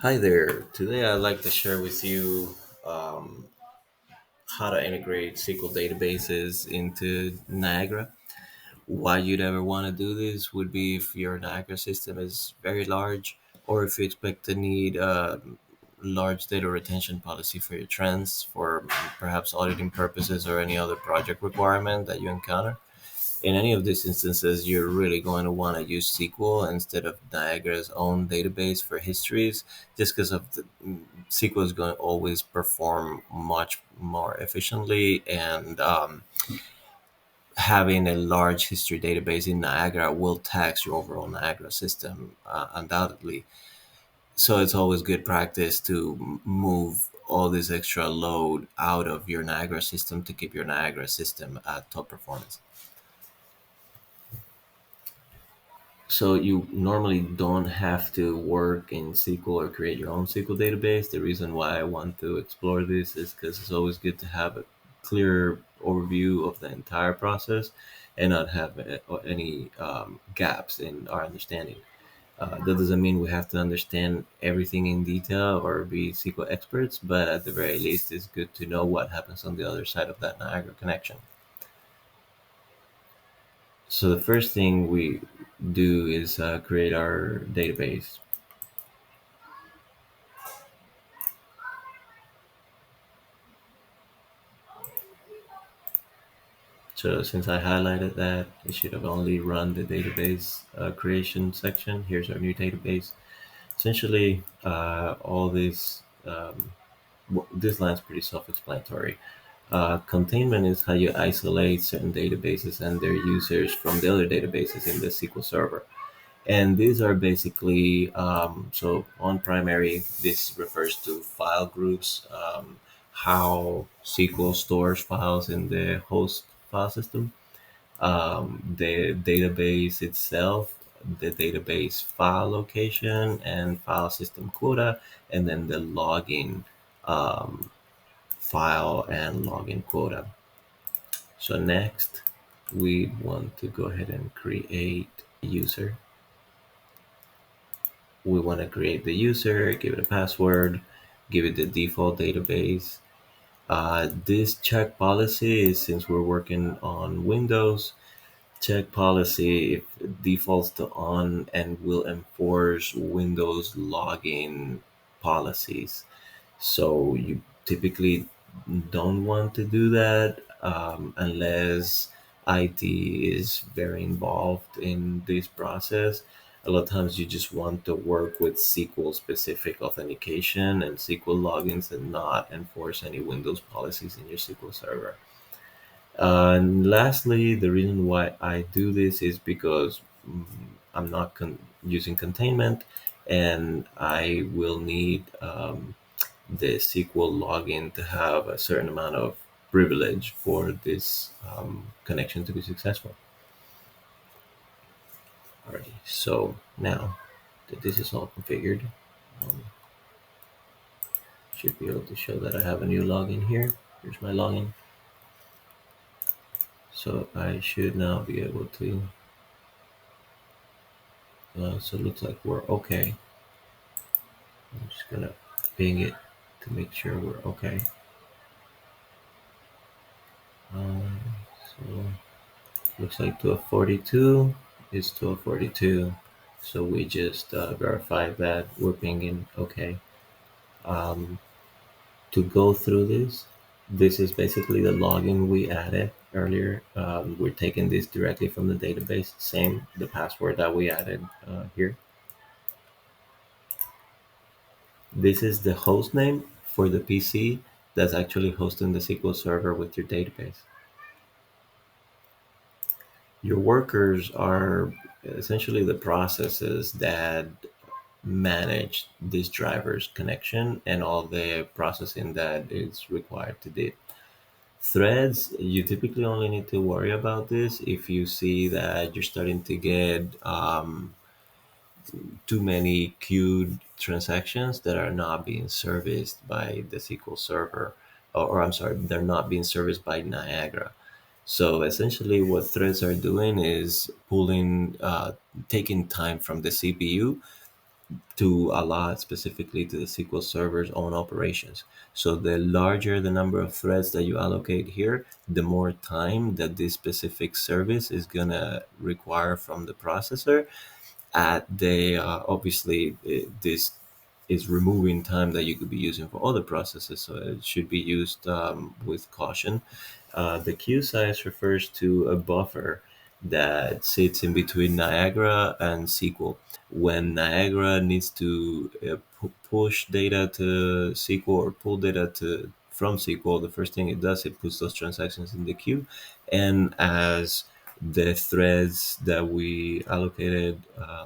Hi there. Today I'd like to share with you um, how to integrate SQL databases into Niagara. Why you'd ever want to do this would be if your Niagara system is very large, or if you expect to need a large data retention policy for your trends, for perhaps auditing purposes or any other project requirement that you encounter. In any of these instances, you're really going to want to use SQL instead of Niagara's own database for histories, just because of the SQL is going to always perform much more efficiently, and having a large history database in Niagara will tax your overall Niagara system, undoubtedly. So it's always good practice to move all this extra load out of your Niagara system to keep your Niagara system at top performance. So you normally don't have to work in SQL or create your own SQL database. The reason why I want to explore this is because it's always good to have a clear overview of the entire process and not have any gaps in our understanding. That doesn't mean we have to understand everything in detail or be SQL experts, but at the very least, it's good to know what happens on the other side of that Niagara connection. So the first thing we do is create our database. So since I highlighted that, it should have only run the database creation section. Here's our new database. Essentially, all this this line's pretty self-explanatory. Containment is how you isolate certain databases and their users from the other databases in the SQL Server. And these are basically, so on primary, this refers to file groups, how SQL stores files in the host file system, the database itself, the database file location and file system quota, and then the login um, file and login quota. So next, we want to go ahead and create a user. We want to create the user, give it a password, give it the default database. This check policy is, since we're working on Windows, check policy if it defaults to on and will enforce Windows login policies. So you typically don't want to do that unless IT is very involved in this process. A lot of times you just want to work with SQL specific authentication and SQL logins and not enforce any Windows policies in your SQL server. And lastly, the reason why I do this is because I'm not using containment, and I will need the SQL login to have a certain amount of privilege for this connection to be successful. Alrighty, so now that this is all configured, um, should be able to show that I have a new login here. Here's my login. So I should now be able to, so it looks like we're okay. I'm just gonna ping it to make sure we're okay. Um, so looks like 1242 is 1242. So we just verified that we're pinging okay. Um, to go through this is basically the login we added earlier. We're taking this directly from the database, same the password that we added here. This is the host name for the PC that's actually hosting the SQL Server with your database. Your workers are essentially the processes that manage this driver's connection and all the processing that is required to do. Threads, you typically only need to worry about this if you see that you're starting to get too many queued transactions that are not being serviced by the SQL server, or I'm sorry, they're not being serviced by Niagara. So essentially, what threads are doing is taking time from the CPU to allot specifically to the SQL Server's own operations. So the larger the number of threads that you allocate here, the more time that this specific service is gonna require from the processor. At the obviously this is removing time that you could be using for other processes, so it should be used with caution. The queue size refers to a buffer that sits in between Niagara and SQL. When Niagara needs to push data to SQL or pull data to from SQL, the first thing it does, it puts those transactions in the queue, and as the threads that we allocated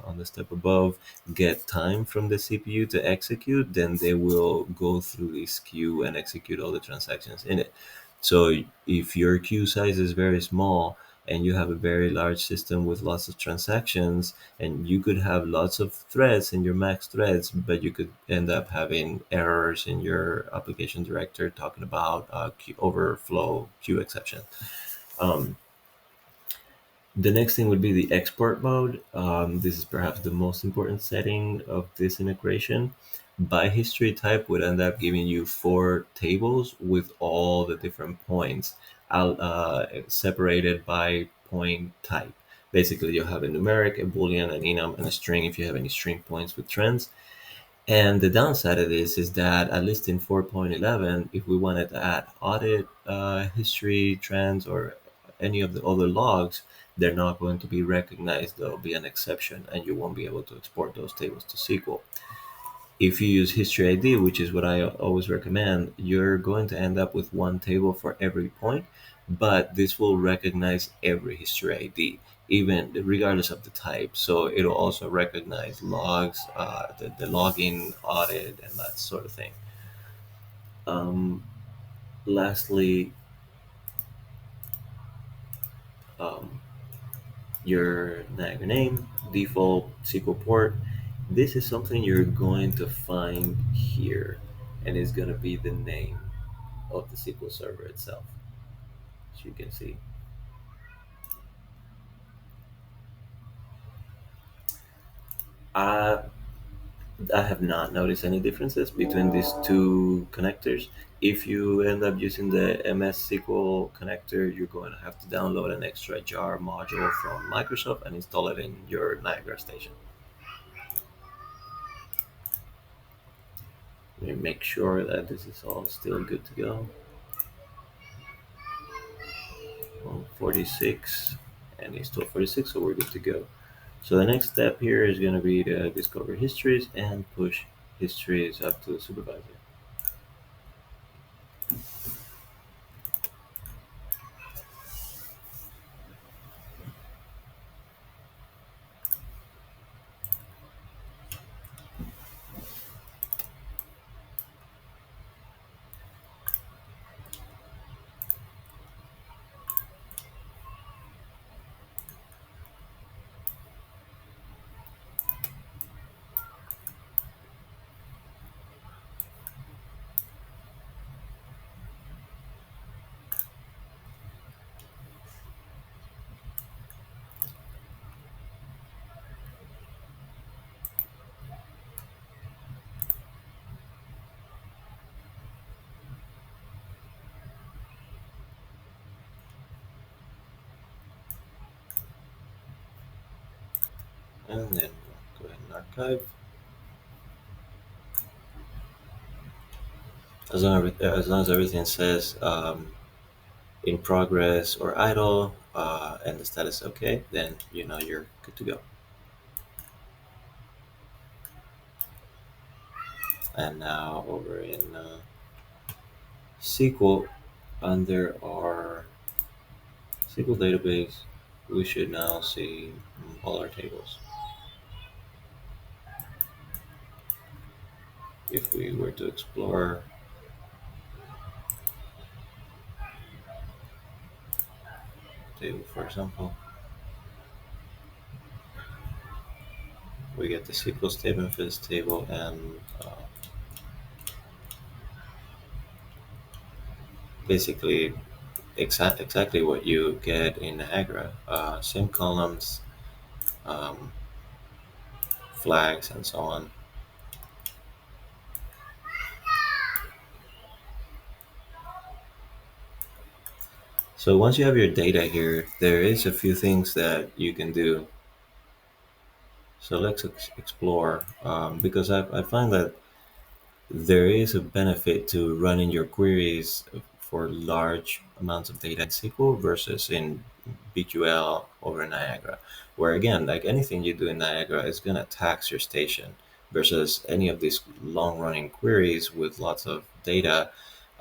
on the step above get time from the CPU to execute, then they will go through this queue and execute all the transactions in it. So if your queue size is very small and you have a very large system with lots of transactions, and you could have lots of threads in your max threads, but you could end up having errors in your application director talking about queue overflow, queue exception. Um, the next thing would be the export mode. This is perhaps the most important setting of this integration. By history type would end up giving you four tables with all the different points separated by point type. Basically, you'll have a numeric, a boolean, an enum, and a string if you have any string points with trends. And the downside of this is that at least in 4.11, if we wanted to add audit history, trends, or any of the other logs, they're not going to be recognized. There'll be an exception, and you won't be able to export those tables to SQL. If you use history ID, which is what I always recommend, you're going to end up with one table for every point, but this will recognize every history ID, even regardless of the type. So it'll also recognize logs, the login, audit, and that sort of thing. Um, Lastly, um, your Niagara name, default SQL port. This is something you're going to find here, and it's going to be the name of the SQL Server itself, as you can see. I, I have not noticed any differences between these two connectors. If you end up using the MS SQL connector, you're going to have to download an extra jar module from Microsoft and install it in your Niagara station. Let me make sure that this is all still good to go. 46, and it's still 46, so we're good to go. So the next step here is going to be to discover histories and push histories up to the supervisor. And then go ahead and archive. As long as everything says in progress or idle and the status okay, then you know you're good to go. And now over in SQL, under our SQL database, we should now see all our tables. If we were to explore table, for example, we get the SQL statement for this table and basically exactly what you get in Niagara. Same columns, um, flags, and so on. So once you have your data here, there is a few things that you can do. So let's explore, because I find that there is a benefit to running your queries for large amounts of data in SQL versus in BQL over Niagara, where again, like anything you do in Niagara is going to tax your station versus any of these long running queries with lots of data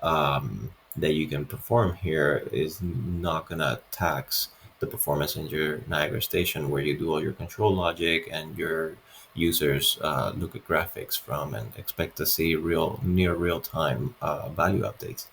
that you can perform here is not going to tax the performance in your Niagara station where you do all your control logic and your users look at graphics from and expect to see real near real time value updates.